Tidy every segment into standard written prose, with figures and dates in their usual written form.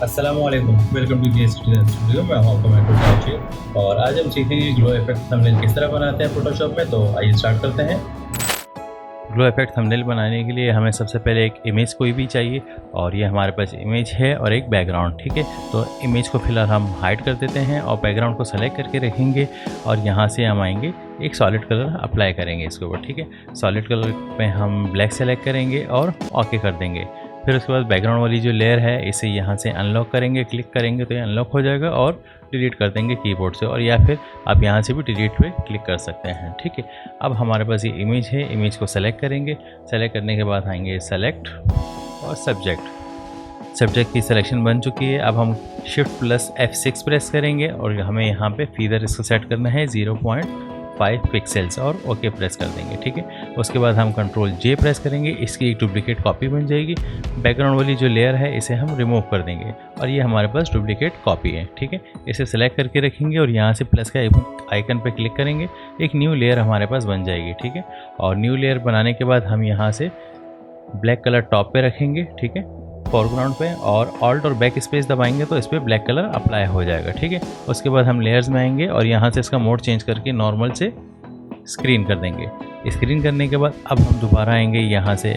अस्सलामुअलैकुम, welcome to G student studio. मैं हूं आपका मेंटर साजिद और आज हम सीखेंगे ग्लो इफेक्ट थंबनेल किस तरह बनाते हैं फोटोशॉप में। तो आइए स्टार्ट करते हैं। ग्लो इफेक्ट थंबनेल बनाने के लिए हमें सबसे पहले एक इमेज कोई भी चाहिए और ये हमारे पास इमेज है और एक बैकग्राउंड। ठीक है, तो इमेज को फिलहाल हम हाइड कर देते हैं और बैकग्राउंड को सेलेक्ट करके रखेंगे और यहाँ से हम आएंगे एक सॉलिड कलर अप्लाई करेंगे इसके ऊपर। ठीक है, सॉलिड कलर पे हम ब्लैक सेलेक्ट करेंगे और ओके कर देंगे। फिर उसके बाद बैकग्राउंड वाली जो लेयर है इसे यहाँ से अनलॉक करेंगे, क्लिक करेंगे तो ये अनलॉक हो जाएगा और डिलीट कर देंगे कीबोर्ड से, और या फिर आप यहाँ से भी डिलीट पे क्लिक कर सकते हैं। ठीक है, अब हमारे पास ये इमेज है, इमेज को सेलेक्ट करेंगे। सेलेक्ट करने के बाद आएंगे सेलेक्ट और सब्जेक्ट की सिलेक्शन बन चुकी है। अब हम शिफ्ट प्लस F6 प्रेस करेंगे और हमें यहाँ पे फीदर इसको सेट करना है 0.5 पिक्सल्स और ओके प्रेस कर देंगे। ठीक है, उसके बाद हम कंट्रोल J प्रेस करेंगे, इसकी एक डुप्लीकेट कॉपी बन जाएगी। बैकग्राउंड वाली जो लेयर है इसे हम रिमूव कर देंगे और ये हमारे पास डुप्लीकेट कॉपी है। ठीक है, इसे सेलेक्ट करके रखेंगे और यहाँ से प्लस का आइकन पे क्लिक करेंगे, एक न्यू लेयर हमारे पास बन जाएगी। ठीक है, और न्यू लेयर बनाने के बाद हम यहाँ से ब्लैक कलर टॉप पे रखेंगे। ठीक है, फोरग्राउंड पे, और ऑल्ट और बैक स्पेस दबाएंगे तो इस पर ब्लैक कलर अप्लाई हो जाएगा। ठीक है, उसके बाद हम लेयर्स में आएंगे और यहाँ से इसका मोड चेंज करके नॉर्मल से स्क्रीन कर देंगे। स्क्रीन करने के बाद अब हम दोबारा आएंगे, यहाँ से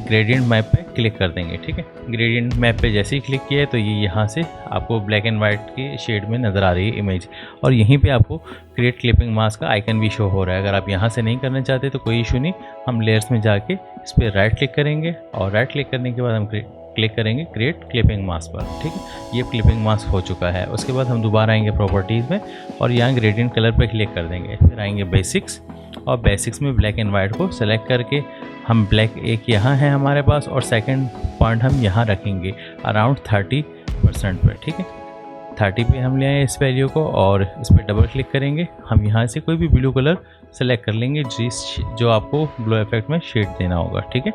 ग्रेडियंट मैप पे क्लिक कर देंगे। ठीक है, ग्रेडियंट मैप पे जैसे ही क्लिक किया है तो ये यहाँ से आपको ब्लैक एंड वाइट की शेड में नज़र आ रही है इमेज, और यहीं पे आपको क्रिएट क्लिपिंग मास्क का आइकन भी शो हो रहा है। अगर आप यहाँ से नहीं करना चाहते तो कोई इशू नहीं, हम लेयर्स में जाके इस पर राइट क्लिक करेंगे और राइट क्लिक करने के बाद हम क्लिक करेंगे क्रिएट क्लिपिंग मास्क पर। ठीक है, ये क्लिपिंग मास्क हो चुका है। उसके बाद हम दोबारा आएंगे प्रॉपर्टीज़ में और यहाँ ग्रेडियंट कलर पर क्लिक कर देंगे। फिर आएंगे बेसिक्स और बेसिक्स में ब्लैक एंड वाइट को सेलेक्ट करके हम ब्लैक एक यहाँ है हमारे पास और सेकंड पॉइंट हम यहाँ रखेंगे अराउंड 30% पर। ठीक है, 30 पे हम ले आए इस वैल्यू को और इस पर डबल क्लिक करेंगे। हम यहाँ से कोई भी ब्लू कलर सेलेक्ट कर लेंगे जो आपको ग्लो इफेक्ट में शेड देना होगा। ठीक है,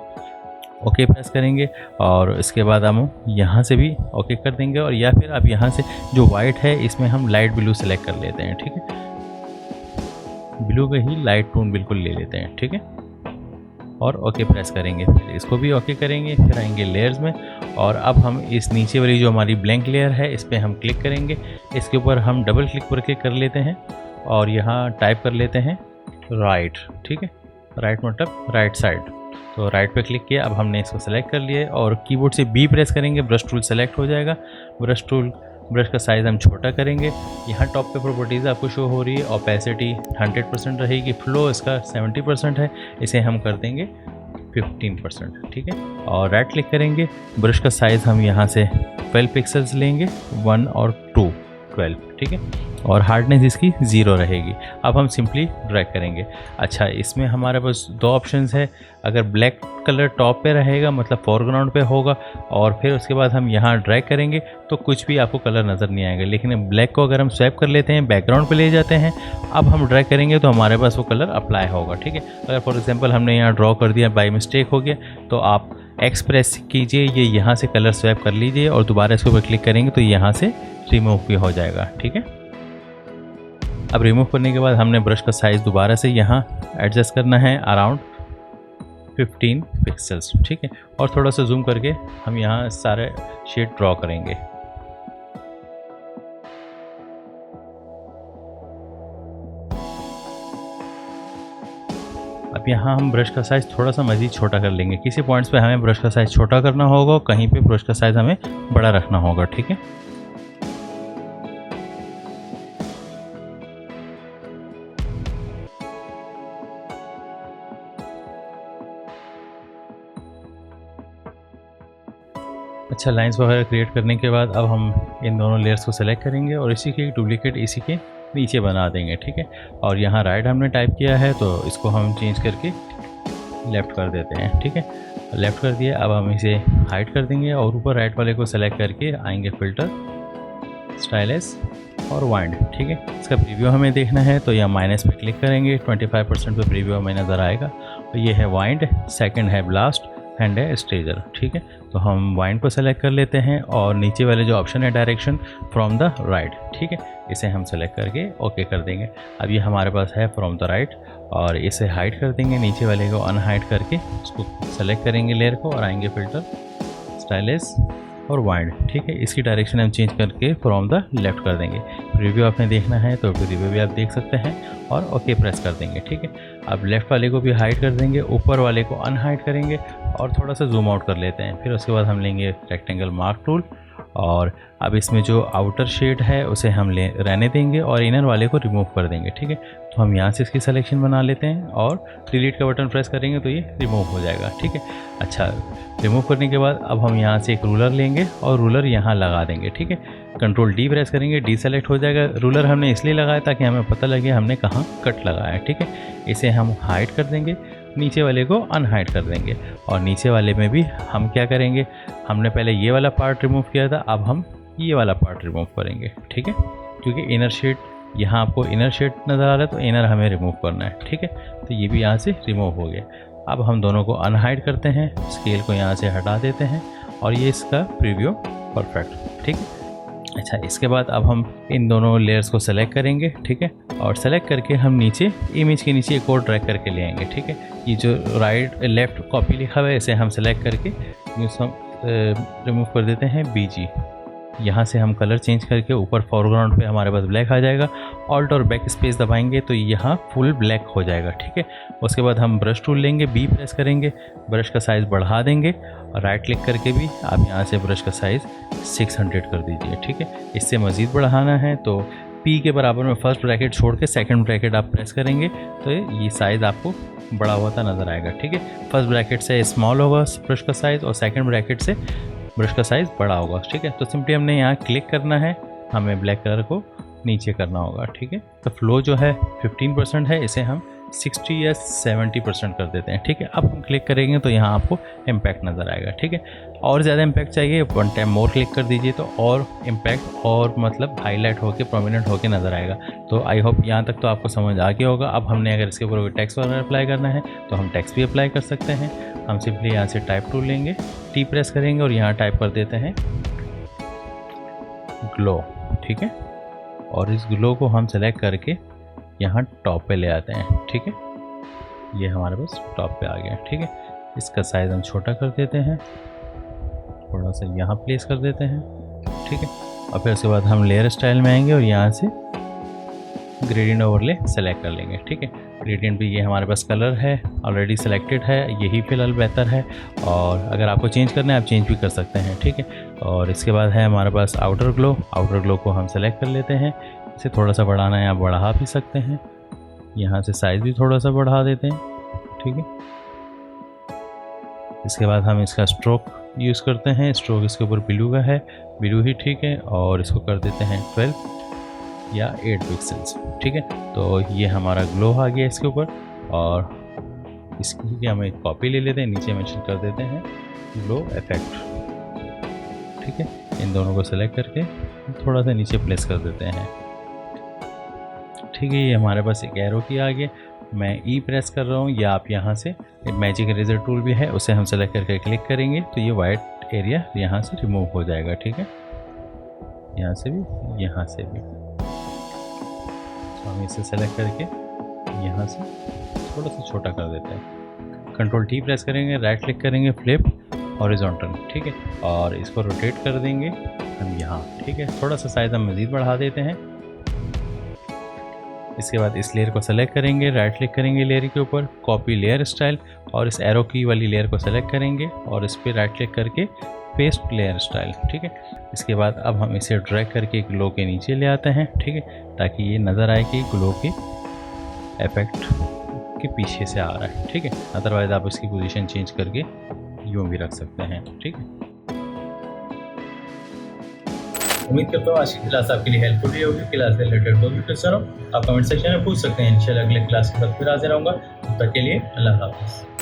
ओके प्रेस करेंगे और इसके बाद हम यहाँ से भी ओके कर देंगे, और या फिर आप यहाँ से जो वाइट है इसमें हम लाइट ब्लू सेलेक्ट कर लेते हैं। ठीक है, ब्लू का ही लाइट टोन बिल्कुल ले लेते हैं। ठीक है, और ओके प्रेस करेंगे, फिर इसको भी ओके करेंगे। फिर आएंगे लेयर्स में और अब हम इस नीचे वाली जो हमारी ब्लैंक लेयर है इस पर हम क्लिक करेंगे। इसके ऊपर हम डबल क्लिक करके कर लेते हैं और यहाँ टाइप कर लेते हैं राइट। ठीक है, राइट मतलब राइट साइड, तो राइट पे क्लिक किया। अब हमने इसको सेलेक्ट कर लिया और कीबोर्ड से B प्रेस करेंगे, ब्रश टूल सेलेक्ट हो जाएगा। ब्रश का साइज़ हम छोटा करेंगे। यहाँ टॉप पे प्रॉपर्टीज़ आपको शो हो रही है, ओपेसिटी 100% रहेगी, फ्लो इसका 70% है, इसे हम कर देंगे 15%। ठीक है, और राइट क्लिक करेंगे, ब्रश का साइज़ हम यहाँ से 12 पिक्सल्स लेंगे, 1 और 2 12। ठीक है, और हार्डनेस इसकी 0 रहेगी। अब हम सिंपली ड्रैग करेंगे। अच्छा, इसमें हमारे पास दो ऑप्शंस है। अगर ब्लैक कलर टॉप पे रहेगा मतलब फोरग्राउंड पे होगा और फिर उसके बाद हम यहाँ ड्रैग करेंगे तो कुछ भी आपको कलर नज़र नहीं आएगा, लेकिन ब्लैक को अगर हम स्वैप कर लेते हैं बैकग्राउंड पे ले जाते हैं, अब हम ड्रैग करेंगे तो हमारे पास वो कलर अप्लाई होगा। ठीक है, अगर फॉर एग्जाम्पल हमने यहाँ ड्रॉ कर दिया, बाई मिस्टेक हो गया, तो आप एक्स प्रेस कीजिए, ये यहाँ से कलर स्वैप कर लीजिए और दोबारा इसके ऊपर क्लिक करेंगे तो यहाँ से रिमूव भी हो जाएगा। ठीक है, अब रिमूव करने के बाद हमने ब्रश का साइज़ दोबारा से यहाँ एडजस्ट करना है अराउंड 15 पिक्सल्स। ठीक है, और थोड़ा सा जूम करके हम यहाँ सारे शेड ड्रॉ करेंगे। अब यहाँ हम ब्रश का साइज़ थोड़ा सा मज़ीद छोटा कर लेंगे। किसी पॉइंट्स पे हमें ब्रश का साइज़ छोटा करना होगा, कहीं पे ब्रश का साइज़ हमें बड़ा रखना होगा। ठीक है, अच्छा, लाइंस वगैरह क्रिएट करने के बाद अब हम इन दोनों लेयर्स को सेलेक्ट करेंगे और इसी की डुप्लीकेट इसी के नीचे बना देंगे। ठीक है, और यहाँ राइट हमने टाइप किया है तो इसको हम चेंज करके लेफ़्ट कर देते हैं। ठीक है, लेफ़्ट कर दिया। अब हम इसे हाइड कर देंगे और ऊपर राइट वाले को सेलेक्ट करके आएंगे फिल्टर, स्टाइलिश और वाइंड। ठीक है, इसका प्रीव्यू हमें देखना है तो यहाँ माइनस पे क्लिक करेंगे, 25% पे प्रीव्यू हमें नज़र आएगा। तो ये है वाइंड, सेकंड है ब्लास्ट, हैंड है स्टेजर। ठीक है, तो हम वाइंड को सेलेक्ट कर लेते हैं और नीचे वाले जो ऑप्शन है डायरेक्शन फ्रॉम द राइट। ठीक है, इसे हम सेलेक्ट करके ओके कर देंगे। अब ये हमारे पास है फ्रॉम द राइट और इसे हाइड कर देंगे, नीचे वाले को अनहाइड करके उसको सेलेक्ट करेंगे लेयर को और आएंगे फिल्टर, स्टाइलिश और वाइड, ठीक है। इसकी डायरेक्शन हम चेंज करके फ्रॉम द लेफ्ट कर देंगे। प्रीव्यू आपने देखना है तो प्रीव्यू भी आप देख सकते हैं और ओके प्रेस कर देंगे, ठीक है। अब लेफ़्ट वाले को भी हाइड कर देंगे, ऊपर वाले को अनहाइड करेंगे और थोड़ा सा जूम आउट कर लेते हैं। फिर उसके बाद हम लेंगे रेक्टेंगल मार्क टूल और अब इसमें जो आउटर शेड है उसे हम रहने देंगे और इनर वाले को रिमूव कर देंगे, ठीक है। तो हम यहाँ से इसकी सिलेक्शन बना लेते हैं और डिलीट का बटन प्रेस करेंगे तो ये रिमूव हो जाएगा, ठीक है। अच्छा, रिमूव करने के बाद अब हम यहाँ से एक रूलर लेंगे और रूलर यहाँ लगा देंगे, ठीक है। कंट्रोल डी प्रेस करेंगे, डी सेलेक्ट हो जाएगा। रूलर हमने इसलिए लगाया ताकि हमें पता लगे हमने कहाँ कट लगाया है, ठीक है। इसे हम हाइड कर देंगे, नीचे वाले को अनहाइड कर देंगे और नीचे वाले में भी हम क्या करेंगे, हमने पहले ये वाला पार्ट रिमूव किया था, अब हम ये वाला पार्ट रिमूव करेंगे, ठीक है। क्योंकि इनर शेड, यहाँ आपको इनर शेड नज़र आ रहा है तो इनर हमें रिमूव करना है, ठीक है। तो ये भी यहाँ से रिमूव हो गया। अब हम दोनों को अनहाइड करते हैं, स्केल को यहाँ से हटा देते हैं और ये इसका प्रीव्यू परफेक्ट, ठीक है। अच्छा, इसके बाद अब हम इन दोनों लेयर्स को सेलेक्ट करेंगे, ठीक है। और सेलेक्ट करके हम नीचे इमेज के नीचे एक और ड्रैग करके ले आएंगे, ठीक है। ये जो राइट लेफ़्ट कॉपी लिखा हुआ है इसे हम सेलेक्ट करके हम रिमूव कर देते हैं BG। यहाँ से हम कलर चेंज करके ऊपर फोरग्राउंड पे हमारे पास ब्लैक आ जाएगा। ऑल्ट और बैक स्पेस दबाएंगे तो यहाँ फुल ब्लैक हो जाएगा, ठीक है। उसके बाद हम ब्रश टूल लेंगे, B प्रेस करेंगे, ब्रश का साइज़ बढ़ा देंगे और राइट क्लिक करके भी आप यहाँ से ब्रश का साइज़ 600 कर दीजिए, ठीक है। इससे मज़ीद बढ़ाना है तो P के बराबर में फर्स्ट ब्रैकेट छोड़ के सेकंड ब्रैकेट आप प्रेस करेंगे तो ये साइज़ आपको बड़ा होता नज़र आएगा, ठीक है। फर्स्ट ब्रैकेट से स्मॉल होगा ब्रश का साइज़ और सेकंड ब्रैकेट से ब्रश का साइज़ बड़ा होगा, ठीक है। तो सिंपली हमने यहाँ क्लिक करना है, हमें ब्लैक कलर को नीचे करना होगा, ठीक है। तो फ्लो जो है 15% है, इसे हम 60 या 70% कर देते हैं, ठीक है। अब हम क्लिक करेंगे तो यहाँ आपको इम्पैक्ट नज़र आएगा, ठीक है। और ज़्यादा इम्पैक्ट चाहिए, वन टाइम मोर क्लिक कर दीजिए तो और इम्पैक्ट और मतलब हाईलाइट होकर प्रोमिनेंट होकर नज़र आएगा। तो आई होप यहाँ तक तो आपको समझ आ गया होगा। अब हमने अगर इसके ऊपर कोई टेक्स्ट वगैरह अप्लाई करना है तो हम टेक्स्ट भी अप्लाई कर सकते हैं। हम सिंपली यहाँ से टाइप टूल लेंगे, T प्रेस करेंगे और यहाँ टाइप कर देते हैं ग्लो, ठीक है। और इस ग्लो को हम सेलेक्ट करके यहाँ टॉप पे ले आते हैं, ठीक है। ये हमारे पास टॉप पे आ गया, ठीक है। इसका साइज़ हम छोटा कर देते हैं, थोड़ा सा यहाँ प्लेस कर देते हैं, ठीक है। और फिर उसके बाद हम लेयर स्टाइल में आएंगे और यहाँ से ग्रेडियंट ओवरले सेलेक्ट कर लेंगे, ठीक है। ग्रेडियंट भी ये हमारे पास कलर है ऑलरेडी सेलेक्टेड है, यही फ़िलहाल बेहतर है। और अगर आपको चेंज करना है आप चेंज भी कर सकते हैं, ठीक है। और इसके बाद है हमारे पास आउटर ग्लो को हम सेलेक्ट कर लेते हैं। इसे थोड़ा सा बढ़ाना है, आप बढ़ा भी सकते हैं। यहाँ से साइज़ भी थोड़ा सा बढ़ा देते हैं, ठीक है। इसके बाद हम इसका स्ट्रोक यूज़ करते हैं। स्ट्रोक इसके ऊपर ब्लू का है, ब्लू ही ठीक है। और इसको कर देते हैं 12 या 8 पिक्सल्स, ठीक है। तो ये हमारा ग्लो आ गया इसके ऊपर। और इसकी हम एक कॉपी ले लेते हैं, नीचे मेंशन कर देते हैं ग्लो इफेक्ट, ठीक है। इन दोनों को सेलेक्ट करके थोड़ा सा नीचे प्लेस कर देते हैं, ठीक है। ये हमारे पास एक एरो की आ गया, मैं E प्रेस कर रहा हूँ, या आप यहाँ से मैजिक इरेजर टूल भी है उसे हम सेलेक्ट करके क्लिक करेंगे तो ये वाइट एरिया यहाँ से रिमूव हो जाएगा, ठीक है। यहाँ से भी, यहाँ से भी। तो हम इसे सेलेक्ट करके यहाँ से थोड़ा सा छोटा कर देते हैं। कंट्रोल T प्रेस करेंगे, राइट क्लिक करेंगे, फ्लिप हॉरिजॉन्टल, ठीक है। और इसको रोटेट कर देंगे हम यहाँ, ठीक है। थोड़ा सा साइज़ हम मज़ीद बढ़ा देते हैं। इसके बाद इस लेयर को सेलेक्ट करेंगे, राइट क्लिक करेंगे लेयर के ऊपर, कॉपी लेयर स्टाइल, और इस एरो की वाली लेयर को सेलेक्ट करेंगे और इस पर राइट क्लिक करके पेस्ट लेयर स्टाइल, ठीक है। इसके बाद अब हम इसे ड्रैग करके ग्लो के नीचे ले आते हैं, ठीक है, ताकि ये नज़र आए कि ग्लो के इफेक्ट के पीछे से आ रहा है, ठीक है। अदरवाइज़ आप इसकी पोजीशन चेंज करके यूँ भी रख सकते हैं, ठीक है। उम्मीद करता हूँ आज की क्लास आपके लिए हेल्पफुल रही होगी। क्लास से रिलेटेड कोई भी क्वेश्चन हो आप कमेंट सेक्शन में पूछ सकते हैं। इंशाल्लाह अगले क्लास के बाद फिर हाजिर रहूँगा। तब तक के लिए अल्लाह हाफ़िज़।